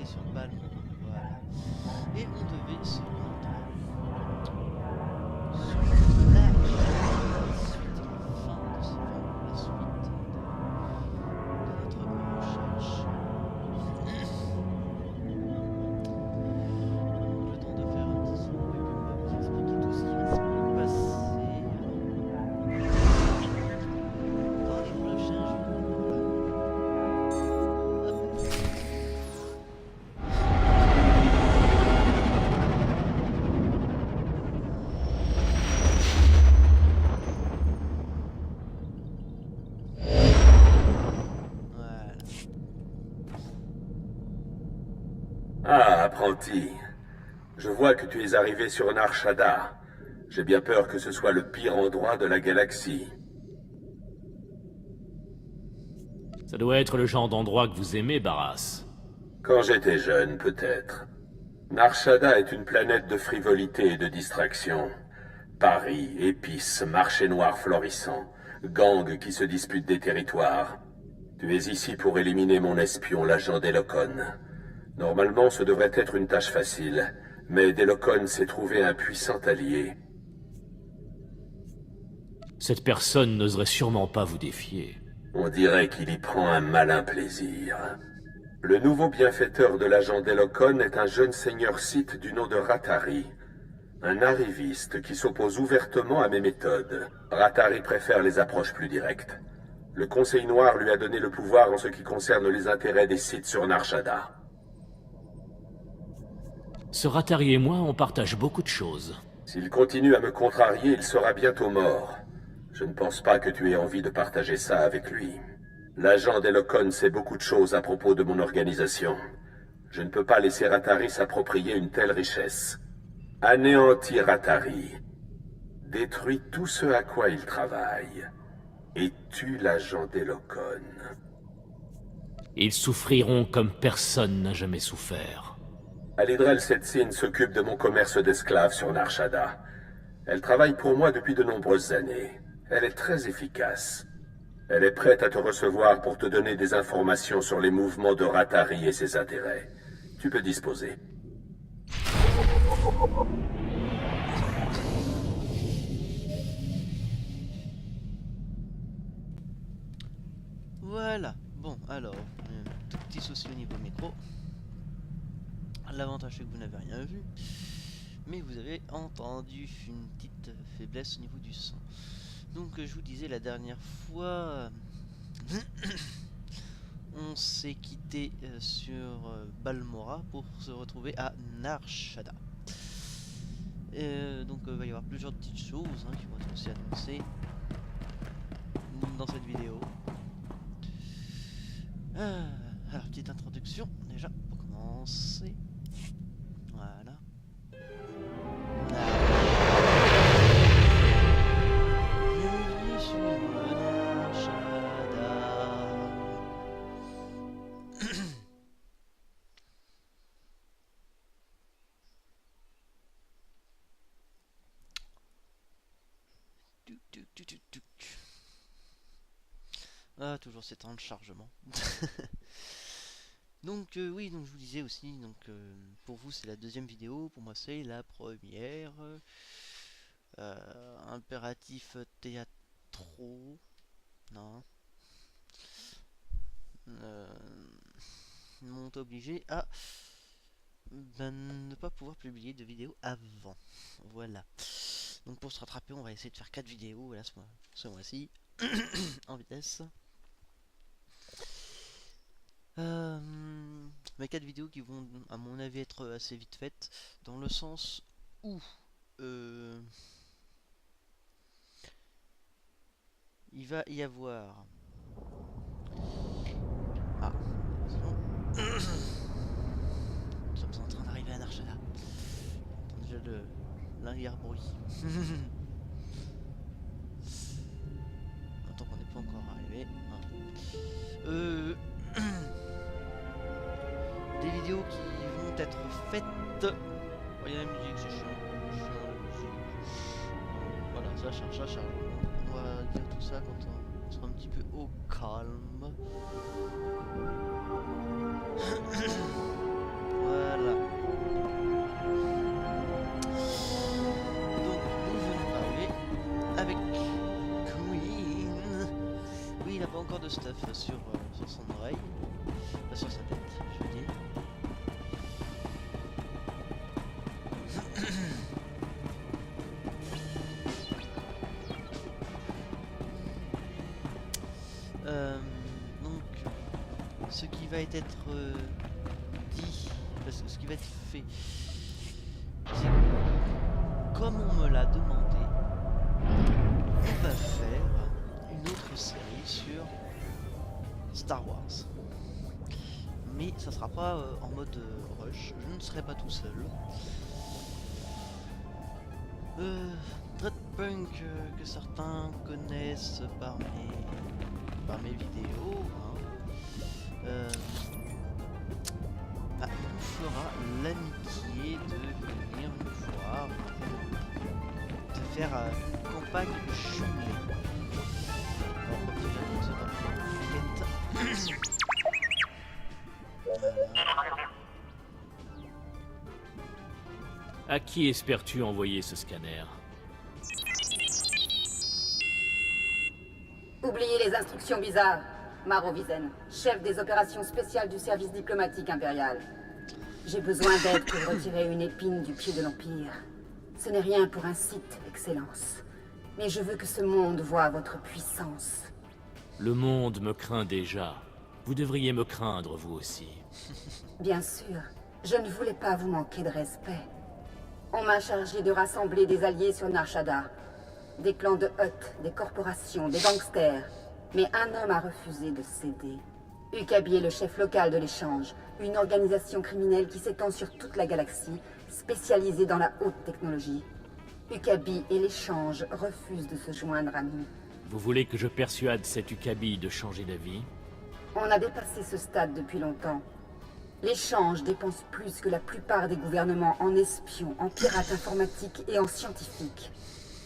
sur Balmont. Voilà. Et on devait se rendre sur la suite et la fin de ce la suite de notre recherche. Le temps de faire un petit saut et puis on va vous expliquer tout ce qui va se passer dans les prochains jours. Ah, apprenti. Je vois que tu es arrivé sur Nar Shaddaa. J'ai bien peur que ce soit le pire endroit de la galaxie. Ça doit être le genre d'endroit que vous aimez, Barras. Quand j'étais jeune, peut-être. Nar Shaddaa est une planète de frivolité et de distraction. Paris, épices, marché noir florissant, gangs qui se disputent des territoires. Tu es ici pour éliminer mon espion, l'agent Delocon. Normalement, ce devrait être une tâche facile, mais Delocon s'est trouvé un puissant allié. Cette personne n'oserait sûrement pas vous défier. On dirait qu'il y prend un malin plaisir. Le nouveau bienfaiteur de l'agent Delocon est un jeune seigneur sith du nom de Rattari. Un arriviste qui s'oppose ouvertement à mes méthodes. Rattari préfère les approches plus directes. Le Conseil Noir lui a donné le pouvoir en ce qui concerne les intérêts des Sith sur Nar Shaddaa. Ce Rattari et moi, on partage beaucoup de choses. S'il continue à me contrarier, il sera bientôt mort. Je ne pense pas que tu aies envie de partager ça avec lui. L'agent Delocon sait beaucoup de choses à propos de mon organisation. Je ne peux pas laisser Rattari s'approprier une telle richesse. Anéantis Rattari. Détruis tout ce à quoi il travaille. Et tue l'agent Delocon. Ils souffriront comme personne n'a jamais souffert. Alidrel Setsin s'occupe de mon commerce d'esclaves sur Nar Shaddaa. Elle travaille pour moi depuis de nombreuses années. Elle est très efficace. Elle est prête à te recevoir pour te donner des informations sur les mouvements de Rattari et ses intérêts. Tu peux disposer. Voilà. Bon, alors, un tout petit souci au niveau micro. L'avantage c'est que vous n'avez rien vu, mais vous avez entendu une petite faiblesse au niveau du son. Donc je vous disais la dernière fois, on s'est quitté sur Balmora pour se retrouver à Nar Shaddaa. Donc il va y avoir plusieurs petites choses qui vont être aussi annoncées dans cette vidéo. Alors petite introduction déjà pour commencer. Voilà. Bienvenue sur Nar Shaddaa. Ah, toujours ces temps de chargement. Donc oui, donc je vous disais aussi, donc pour vous c'est la deuxième vidéo, pour moi c'est la première. Impératif théâtraux, non, m'ont obligé à ne pas pouvoir publier de vidéo avant. Voilà. Donc pour se rattraper, on va essayer de faire 4 vidéos là, ce mois-ci en vitesse. Mais 4 vidéos qui vont à mon avis être assez vite faites, dans le sens où il va y avoir nous sommes en train d'arriver à Nar Shaddaa. On entend déjà l'arrière-bruit. Tant qu'on n'est pas encore arrivé. Des vidéos qui vont être faites. Voyez la musique, c'est chiant. La musique. Voilà, ça charge, ça charge. On va dire tout ça quand on sera un petit peu au calme. encore de stuff sur son oreille. Pas sur sa tête, je veux dire. Donc, ce qui va être dit, parce que ce qui va être fait, c'est comme on me l'a demandé, on va faire une autre série sur Star Wars. Mais ça sera pas en mode rush, je ne serai pas tout seul. Dreadpunk que certains connaissent par mes vidéos, hein, on fera l'amitié de venir nous voir, de faire une campagne jumelée. On va revenir à notre enquête. À qui espères-tu envoyer ce scanner? Oubliez les instructions bizarres. Maro Vizen, chef des opérations spéciales du service diplomatique impérial. J'ai besoin d'aide pour retirer une épine du pied de l'Empire. Ce n'est rien pour un site, Excellence. Mais je veux que ce monde voie votre puissance. Le monde me craint déjà. Vous devriez me craindre, vous aussi. Bien sûr, je ne voulais pas vous manquer de respect. On m'a chargé de rassembler des alliés sur Nar Shaddaa. Des clans de Hutt, des corporations, des gangsters. Mais un homme a refusé de céder. Ukabi est le chef local de l'échange, une organisation criminelle qui s'étend sur toute la galaxie, spécialisée dans la haute technologie. Ukabi et l'échange refusent de se joindre à nous. Vous voulez que je persuade cet Ukabi de changer d'avis? On a dépassé ce stade depuis longtemps. L'échange dépense plus que la plupart des gouvernements en espions, en pirates informatiques et en scientifiques.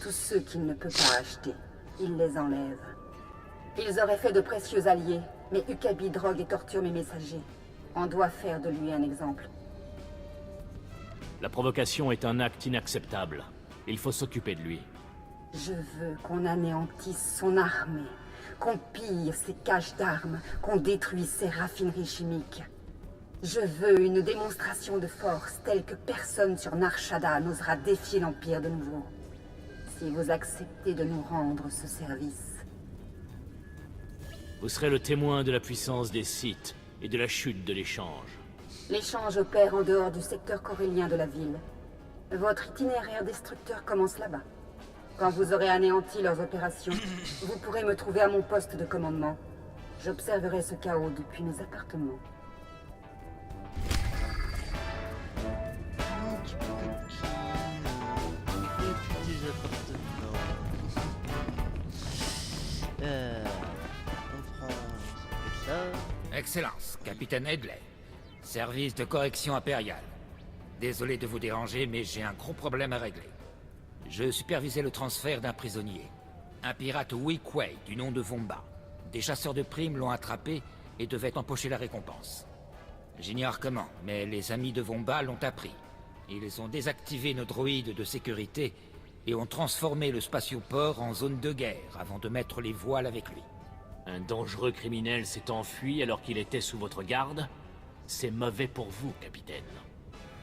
Tous ceux qu'il ne peut pas acheter, il les enlève. Ils auraient fait de précieux alliés, mais Ukabi drogue et torture mes messagers. On doit faire de lui un exemple. La provocation est un acte inacceptable. Il faut s'occuper de lui. Je veux qu'on anéantisse son armée, qu'on pille ses caches d'armes, qu'on détruise ses raffineries chimiques. Je veux une démonstration de force telle que personne sur Nar Shaddaa n'osera défier l'Empire de nouveau. Si vous acceptez de nous rendre ce service. Vous serez le témoin de la puissance des Sith et de la chute de l'échange. L'échange opère en dehors du secteur corélien de la ville. Votre itinéraire destructeur commence là-bas. Quand vous aurez anéanti leurs opérations, vous pourrez me trouver à mon poste de commandement. J'observerai ce chaos depuis mes appartements. On prend ça. Excellence, capitaine Hedley. Service de correction impériale. Désolé de vous déranger, mais j'ai un gros problème à régler. Je supervisais le transfert d'un prisonnier. Un pirate Weequay du nom de Vomba. Des chasseurs de primes l'ont attrapé et devaient empocher la récompense. J'ignore comment, mais les amis de Vomba l'ont appris. Ils ont désactivé nos droïdes de sécurité et ont transformé le spatioport en zone de guerre avant de mettre les voiles avec lui. Un dangereux criminel s'est enfui alors qu'il était sous votre garde? C'est mauvais pour vous, capitaine.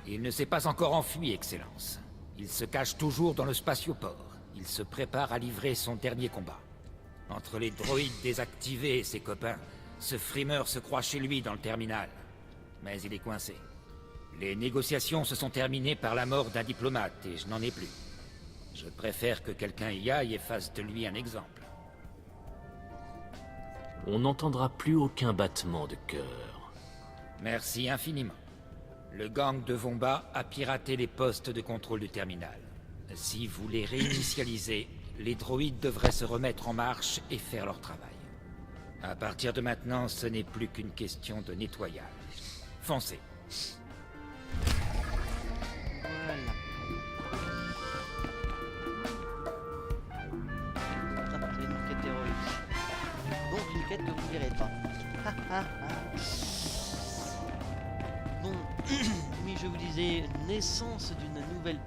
Il ne s'est pas encore enfui, Excellence. Il se cache toujours dans le spatioport. Il se prépare à livrer son dernier combat. Entre les droïdes désactivés et ses copains, ce frimeur se croit chez lui dans le terminal. Mais il est coincé. Les négociations se sont terminées par la mort d'un diplomate et je n'en ai plus. Je préfère que quelqu'un y aille et fasse de lui un exemple. On n'entendra plus aucun battement de cœur. Merci infiniment. Le gang de Vomba a piraté les postes de contrôle du terminal. Si vous les réinitialisez, les droïdes devraient se remettre en marche et faire leur travail. À partir de maintenant, ce n'est plus qu'une question de nettoyage. Foncez. Voilà. Ah, c'est une quête héroïque. Donc une quête que vous verrez pas. Bon, oui, je vous disais, naissance d'une nouvelle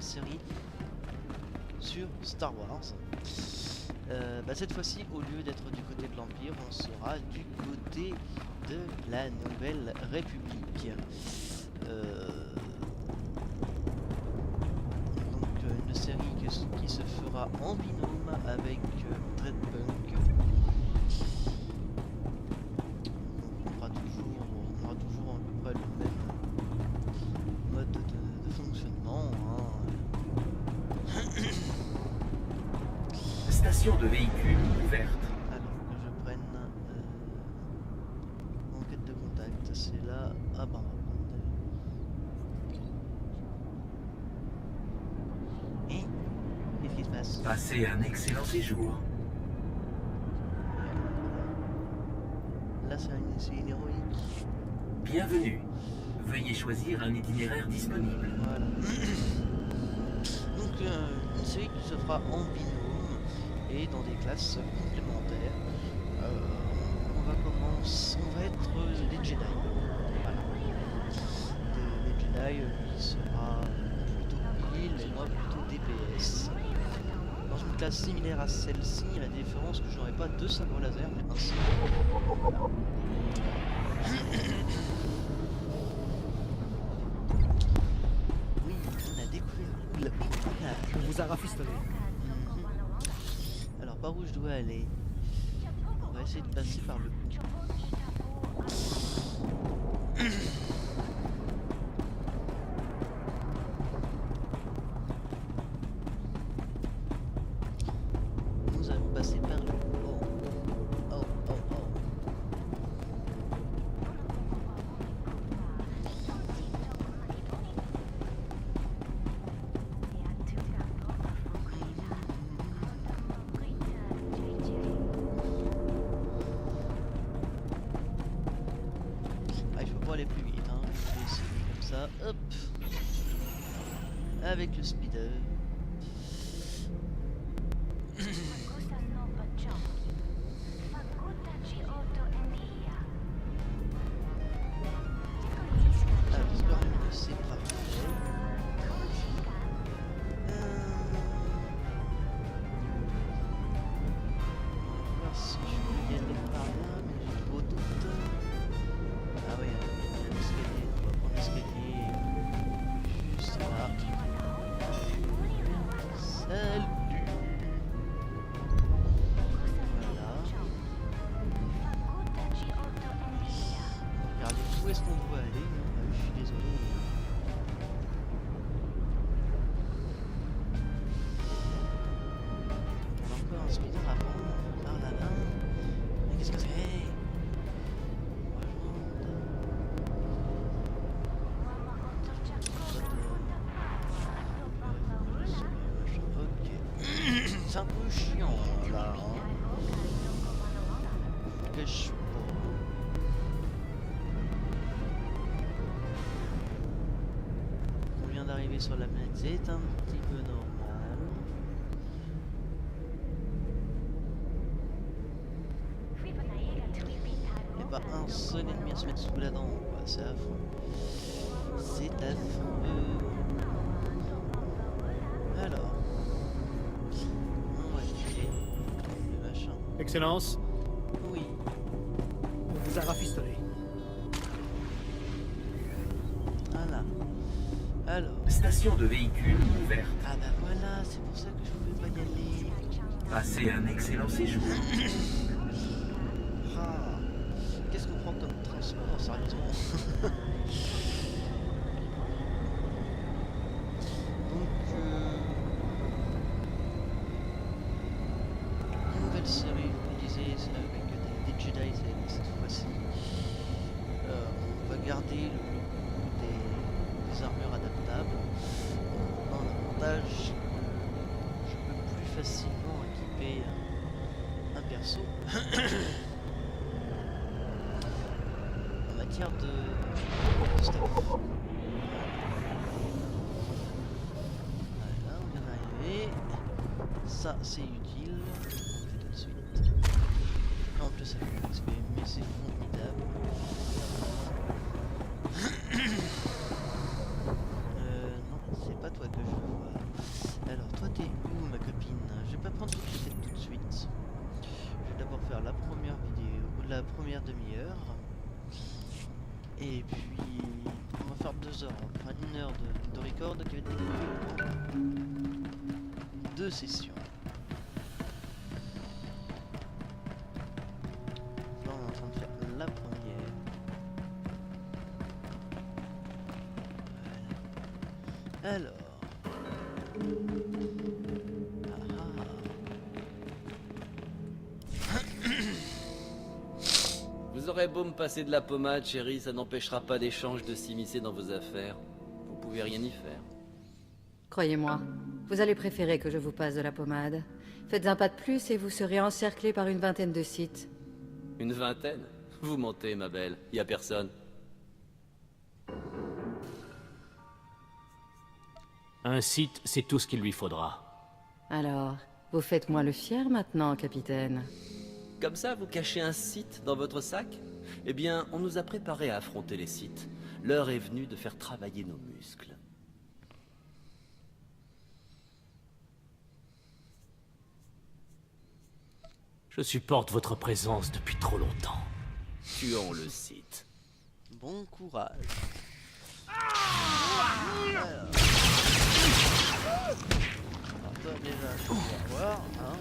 série sur Star Wars. Cette fois-ci, au lieu d'être du côté de l'Empire, on sera du côté de la Nouvelle République. Une série qui se fera en binôme avec Dreadpunk. On aura toujours à peu près le même mode de fonctionnement. Station de véhicules ouverte. Alors que je prenne enquête de contact, c'est là. Ah bah on va prendre. Et qu'est-ce qui se passe? Passez un excellent séjour. Là c'est une héroïque. Bienvenue. Veuillez choisir un itinéraire disponible. Voilà. Donc une série qui se fera en binôme et dans des classes complémentaires. On va être des Jedi. Voilà. Des Jedi qui sera plutôt heal et moi plutôt DPS. Dans une classe similaire à celle-ci, à la différence que j'aurai pas deux sabres laser mais un seul. Voilà. Oui, on a découvert le promenade. On vous a rafistolé. Alors par où je dois aller? On va essayer de passer par le nous allons passer par le oh. Ah, il faut pas aller plus vite, hein. Je vais essayer comme ça, hop, avec le speeder. Ah, l'histoire lumineuse, c'est parfait. On va voir si je peux y aller par là, mais j'ai trop doute. Ah oui, il y a l'escalier, on va prendre l'escalier juste là. Salut. Voilà. Regardez où est-ce qu'on doit aller. Je suis désolé. On a encore un speeder à prendre par là-bas. Mais qu'est-ce que c'est? Ok. C'est un peu chiant là. Cache pas. On vient d'arriver sur la planète, c'est un petit peu normal. Il n'y a pas un seul ennemi à se mettre sous la dent, quoi. C'est affreux. C'est affreux. Alors, on va chercher le machin. Excellence, Oui, on vous a rafistolé. voilà. Alors, Station de véhicules ouverte. ah bah voilà, c'est pour ça que je pouvais pas y aller. Passez un excellent séjour. Ah, qu'est-ce qu'on prend comme transport, sérieusement? Donc, une nouvelle série, je vous disais, c'est avec des Jedi cette fois-ci. On va garder le look des armures adaptables. Dans l'avantage, je peux plus facilement équiper un perso. En matière de stuff. Voilà, on vient d'arriver. Ça, c'est utile. On fait tout de suite. En plus, ça fait XP, mais c'est formidable. Non, c'est pas toi que je veux voir. Alors, toi, t'es où, ma copine? Je vais pas prendre toutes les têtes tout de suite. Et puis, on va faire 2 heures, enfin 1 heure de record qui va être divisé en 2 sessions. Là, on est en train de faire la première. Voilà. Alors. Vous aurez beau me passer de la pommade, chérie, ça n'empêchera pas d'échange de s'immiscer dans vos affaires. Vous pouvez rien y faire. Croyez-moi, vous allez préférer que je vous passe de la pommade. Faites un pas de plus et vous serez encerclé par une vingtaine de sites. Une vingtaine? Vous mentez, ma belle. Y a personne. Un site, c'est tout ce qu'il lui faudra. Alors, vous faites moi le fier maintenant, capitaine. Comme ça, vous cachez un site dans votre sac? Eh bien, on nous a préparés à affronter les sites. L'heure est venue de faire travailler nos muscles. Je supporte votre présence depuis trop longtemps. Tuons le site. Bon courage. Alors toi déjà, je vais voir, hein.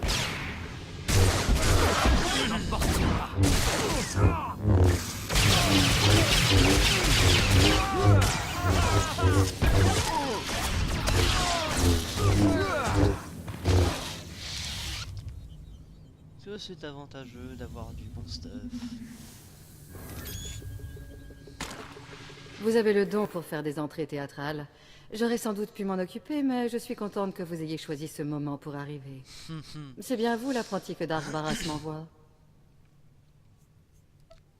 Que c'est avantageux d'avoir du bon stuff. Vous avez le don pour faire des entrées théâtrales. J'aurais sans doute pu m'en occuper, mais je suis contente que vous ayez choisi ce moment pour arriver. C'est bien vous, l'apprenti que Dark Barras m'envoie.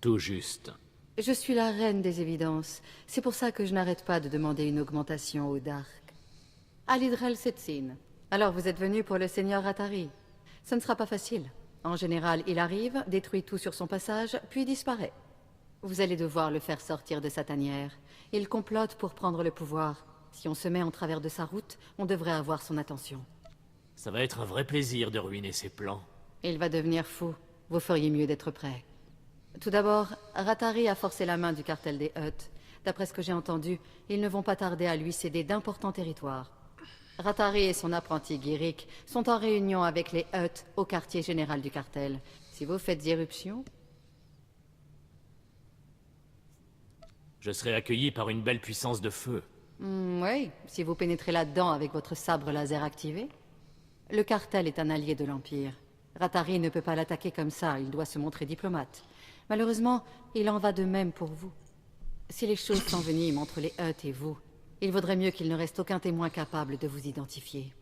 Tout juste. Je suis la reine des évidences. C'est pour ça que je n'arrête pas de demander une augmentation au Dark. Alidrel Setsin. Alors vous êtes venu pour le seigneur Atari. Ce ne sera pas facile. En général, il arrive, détruit tout sur son passage, puis disparaît. Vous allez devoir le faire sortir de sa tanière. Il complote pour prendre le pouvoir. Si on se met en travers de sa route, on devrait avoir son attention. Ça va être un vrai plaisir de ruiner ses plans. Il va devenir fou. Vous feriez mieux d'être prêt. Tout d'abord, Ratari a forcé la main du cartel des Hutt. D'après ce que j'ai entendu, ils ne vont pas tarder à lui céder d'importants territoires. Ratari et son apprenti Girik sont en réunion avec les Hutt au quartier général du cartel. Si vous faites irruption... Je serai accueilli par une belle puissance de feu. Oui, si vous pénétrez là-dedans avec votre sabre laser activé. Le cartel est un allié de l'Empire. Ratari ne peut pas l'attaquer comme ça, il doit se montrer diplomate. Malheureusement, il en va de même pour vous. Si les choses s'enveniment entre les Hutt et vous, il vaudrait mieux qu'il ne reste aucun témoin capable de vous identifier.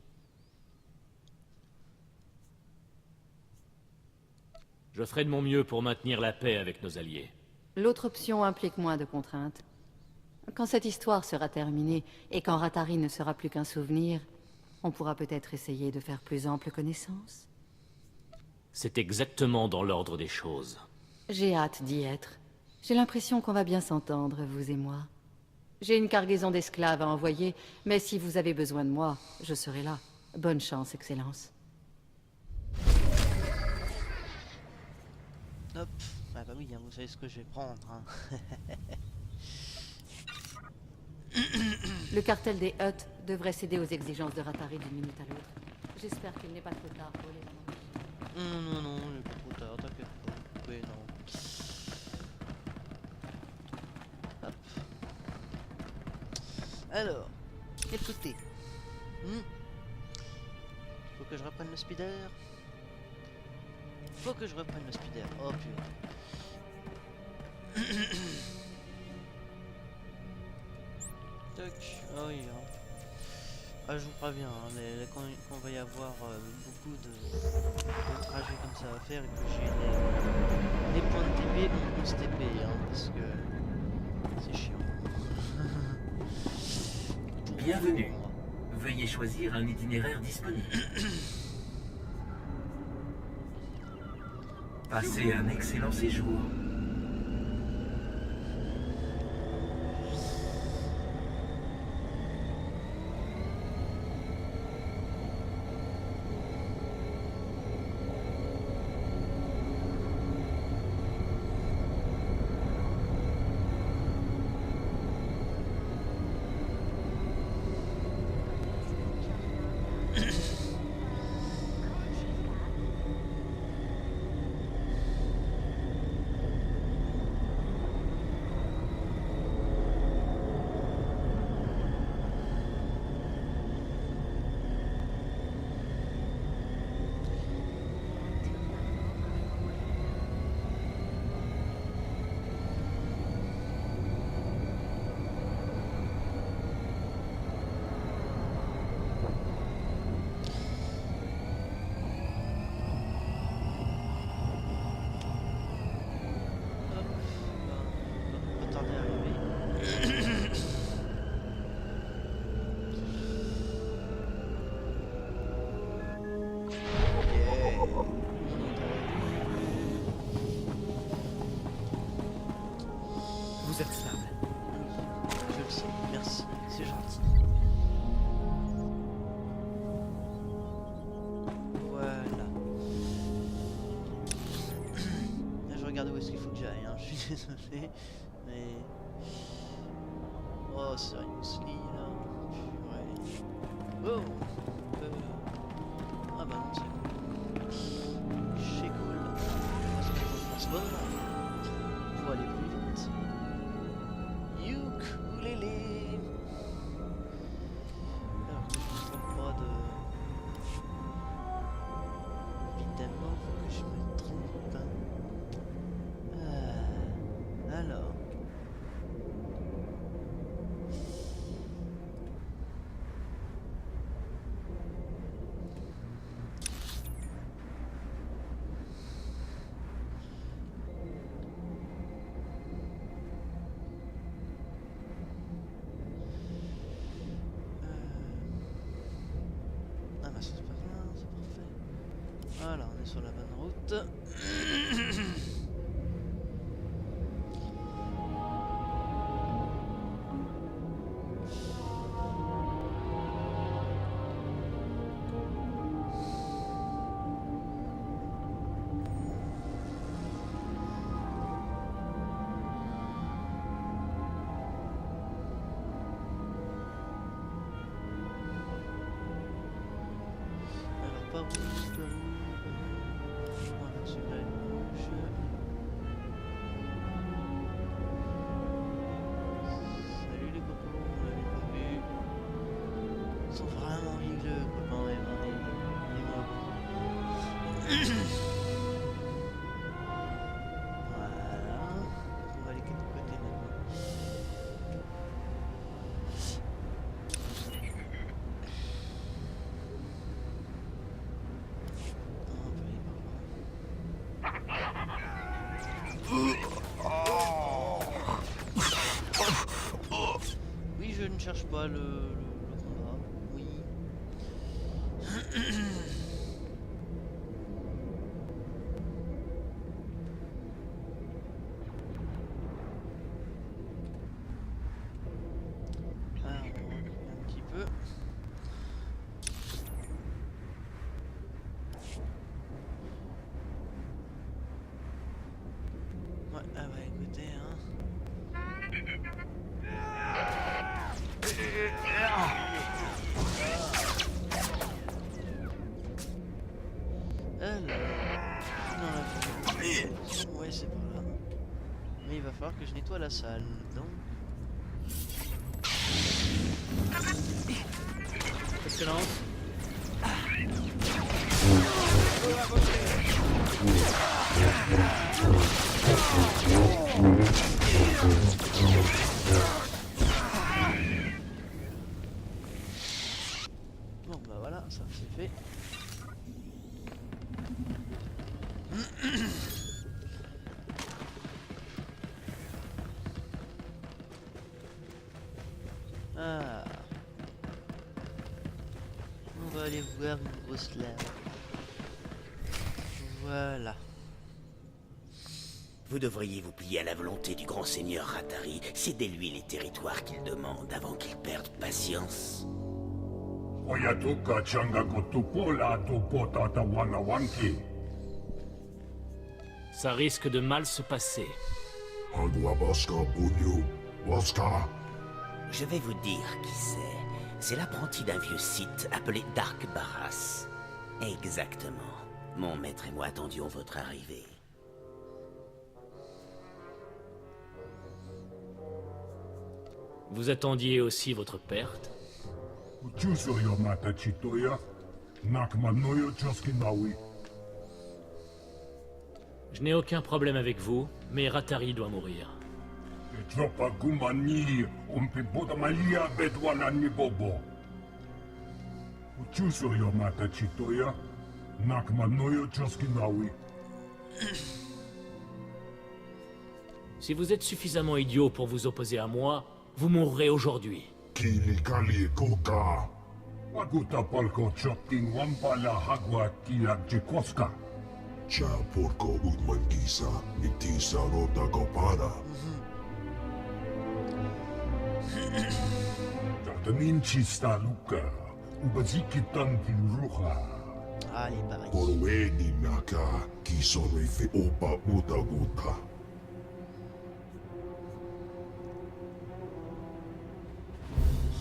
Je ferai de mon mieux pour maintenir la paix avec nos alliés. L'autre option implique moins de contraintes. Quand cette histoire sera terminée et quand Ratari ne sera plus qu'un souvenir, on pourra peut-être essayer de faire plus ample connaissance. C'est exactement dans l'ordre des choses. J'ai hâte d'y être. J'ai l'impression qu'on va bien s'entendre, vous et moi. J'ai une cargaison d'esclaves à envoyer, mais si vous avez besoin de moi, je serai là. Bonne chance, Excellence. Hop. Ah bah oui, hein, vous savez ce que je vais prendre. Hein. Le cartel des Hutt devrait céder aux exigences de Ratari d'une minute à l'autre. J'espère qu'il n'est pas trop tard pour les... Non, il est pas trop tard, t'inquiète pas. Oui, non. Hop. Alors, écoutez. Faut que je reprenne le speeder. Faut que je reprenne le speeder. Oh purée. Toc. Oh oui. Hein. Ah, je vous préviens, hein, mais quand va y avoir beaucoup de trajets comme ça à faire et que j'ai les points de TP vont se TP, hein, parce que c'est chiant. Bienvenue. Veuillez choisir un itinéraire disponible. Passez un excellent séjour. Vous êtes stable. Je le sais, merci, c'est gentil. Voilà. Là, je regarde où est-ce qu'il faut que j'aille, hein. Je suis désolé, mais... Oh, seriously, là. Purée. Oh Ah bah non, c'est cool. C'est cool. Parce que je pense pas pour aller plus vite. Ukulélé. Alors que je me trompe pas de... Évidemment, faut que je me trompe pas. Alors... Ah bah c'est pas grave, c'est parfait. Voilà, on est sur la bonne route. Alors par où, on va sur la gauche. Salut les cocos, on l'avait pas vu. Ils sont vraiment rigoureux quoi quand même, hein, les mobs. Voilà. On va aller de côté maintenant. Oui, je ne cherche pas le combat. Oui. Alors, on va reculer un petit peu. Ouais, ah bah écoutez, hein. Alors, dans la ville. Ouais, c'est par là. Mais il va falloir que je nettoie la salle, donc. Excellence. Bon, bah voilà, ça c'est fait. Ah. On va aller voir une grosse lave. Voilà. Vous devriez vous plier à la volonté du grand seigneur Rattari. Cédez-lui les territoires qu'il demande avant qu'il perde patience. Ça risque de mal se passer. Je vais vous dire qui c'est. C'est l'apprenti d'un vieux site appelé Dark Barras. Exactement. Mon maître et moi attendions votre arrivée. Vous attendiez aussi votre perte? Je n'ai aucun problème avec vous, mais Rattari doit mourir. Si vous êtes suffisamment idiot pour vous opposer à moi, vous mourrez aujourd'hui. Allez, pareil.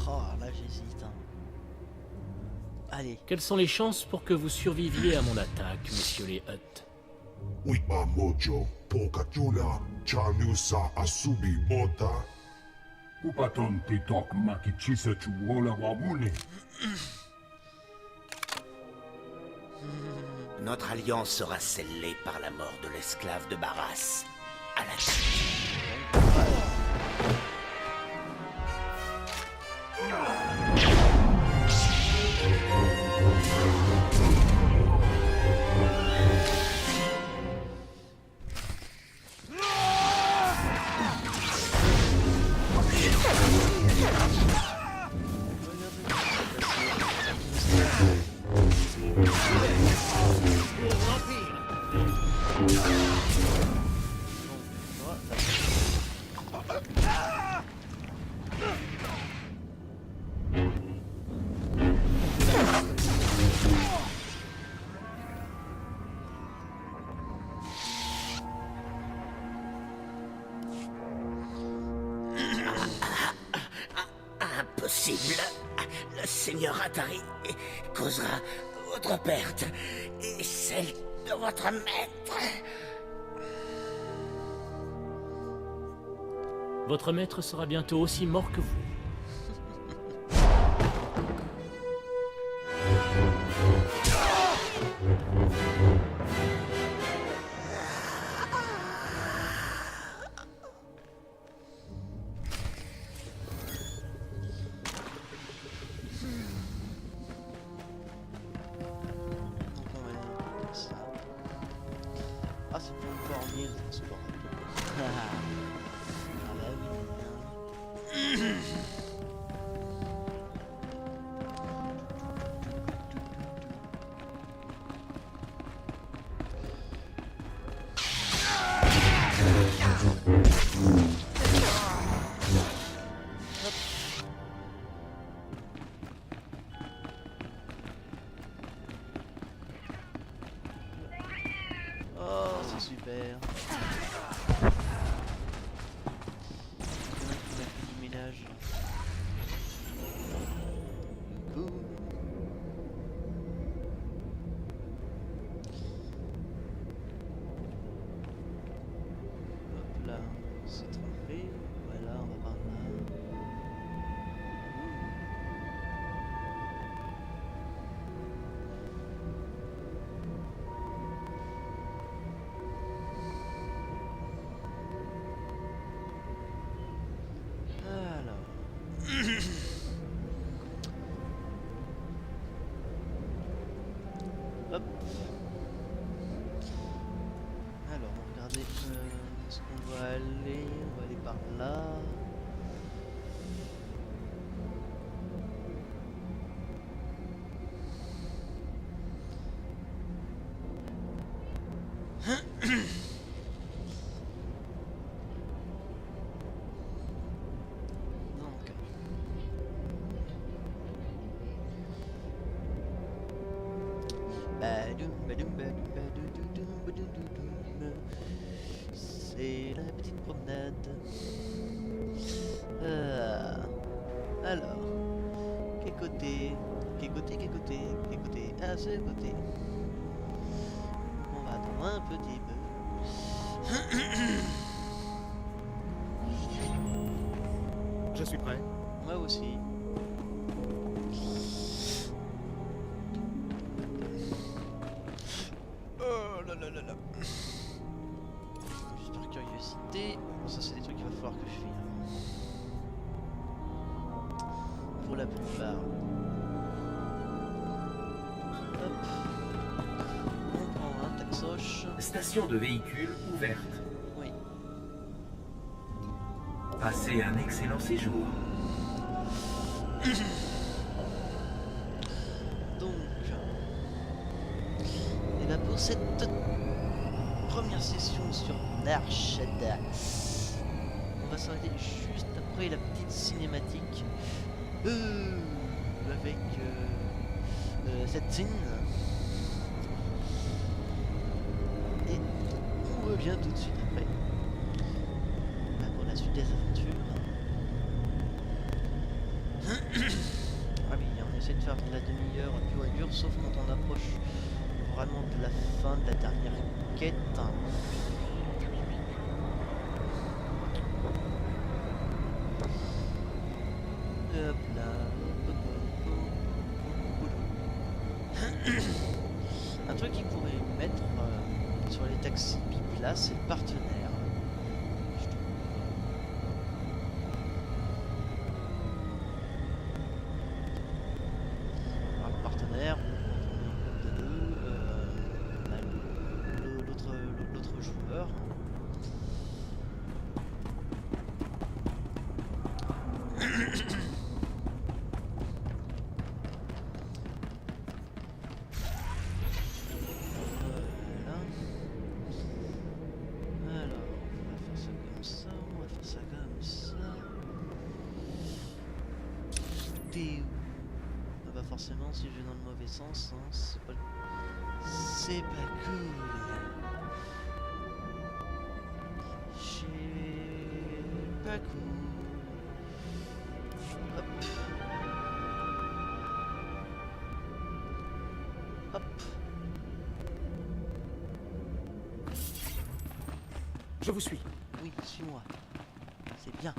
Oh, là j'hésite. Hein. Allez. Quelles sont les chances pour que vous surviviez à mon attaque, messieurs les Hutt? Notre alliance sera scellée par la mort de l'esclave de Barras. À la Impossible. Le seigneur Atari causera votre perte et celle de votre maître. Votre maître sera bientôt aussi mort que vous. Ah, c'est pour le cornier, le transport. Ah bah oui. Oh, c'est super. Du ménage. Cool. Hop là, c'est trempé. Voilà, on va par là. Hop. Alors, on va regarder où est-ce qu'on va aller. On va aller par là. Donc. C'est la petite promenade. Alors, quel côté? Quel côté? Quel côté? Quel côté? Ah, ce côté. On va attendre un petit peu. Je suis prêt. Moi aussi. Oh là là là là. Juste par curiosité. Bon, ça c'est des trucs qu'il va falloir que je filme. Pour la plupart. Hop. On prend un taxoche. Station de véhicules ouverte. Oui. Passez un excellent séjour. Donc, et là pour cette première session sur Nar Shaddaa, on va s'arrêter juste après la petite cinématique avec cette scène. Et on revient tout de suite après pour la suite des aventures. Ah oui, on essaie de faire de la demi-heure pure et dure, sauf quand on approche vraiment de la fin de la dernière quête. Hop là. Un truc qu'ils pourraient mettre sur les taxis Bipla, c'est le partenaire. Je trouve. Alors, le partenaire, l'autre joueur. Ah bah forcément si je vais dans le mauvais sens, hein, c'est pas cool. C'est pas cool. Hop. Hop. Je vous suis. Oui, suis-moi. C'est bien.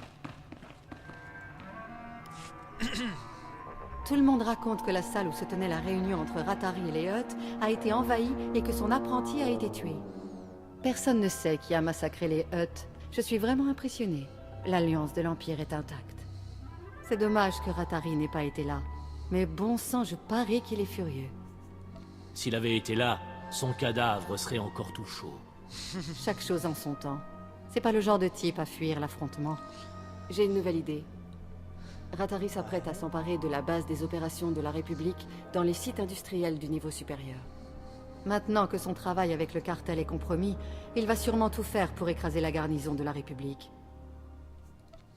Tout le monde raconte que la salle où se tenait la réunion entre Rattari et les Hutt a été envahie et que son apprenti a été tué. Personne ne sait qui a massacré les Hutt. Je suis vraiment impressionnée. L'alliance de l'Empire est intacte. C'est dommage que Rattari n'ait pas été là. Mais bon sang, je parie qu'il est furieux. S'il avait été là, son cadavre serait encore tout chaud. Chaque chose en son temps. C'est pas le genre de type à fuir l'affrontement. J'ai une nouvelle idée. Rattari s'apprête à s'emparer de la base des opérations de la République dans les sites industriels du niveau supérieur. Maintenant que son travail avec le cartel est compromis, il va sûrement tout faire pour écraser la garnison de la République.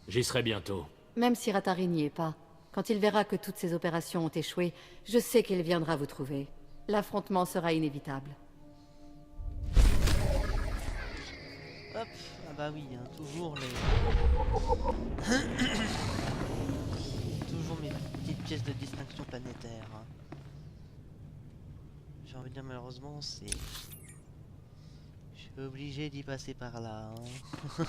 J'y serai bientôt. Même si Rattari n'y est pas, quand il verra que toutes ces opérations ont échoué, je sais qu'il viendra vous trouver. L'affrontement sera inévitable. Hop, ah bah oui, hein, toujours les... toujours mes petites pièces de distinction planétaire. Hein. J'ai envie de dire malheureusement, c'est... Je suis obligé d'y passer par là. Hein.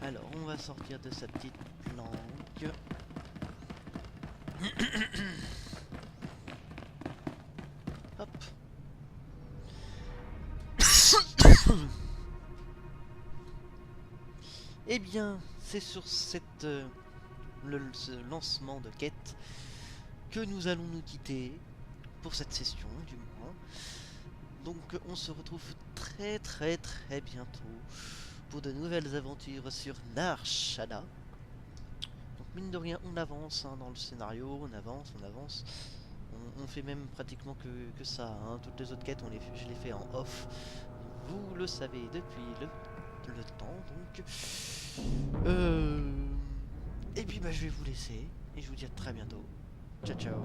Alors, on va sortir de sa petite planque. Hop. Eh bien, c'est sur cette ce lancement de quête que nous allons nous quitter pour cette session, du moins. Donc, on se retrouve très bientôt pour de nouvelles aventures sur Nar Shaddaa. Donc, mine de rien, on avance hein, dans le scénario, on avance. On fait même pratiquement que ça. Hein. Toutes les autres quêtes, je les fais en off. Vous le savez depuis le temps. Donc, et puis bah, je vais vous laisser et je vous dis à très bientôt. Ciao ciao.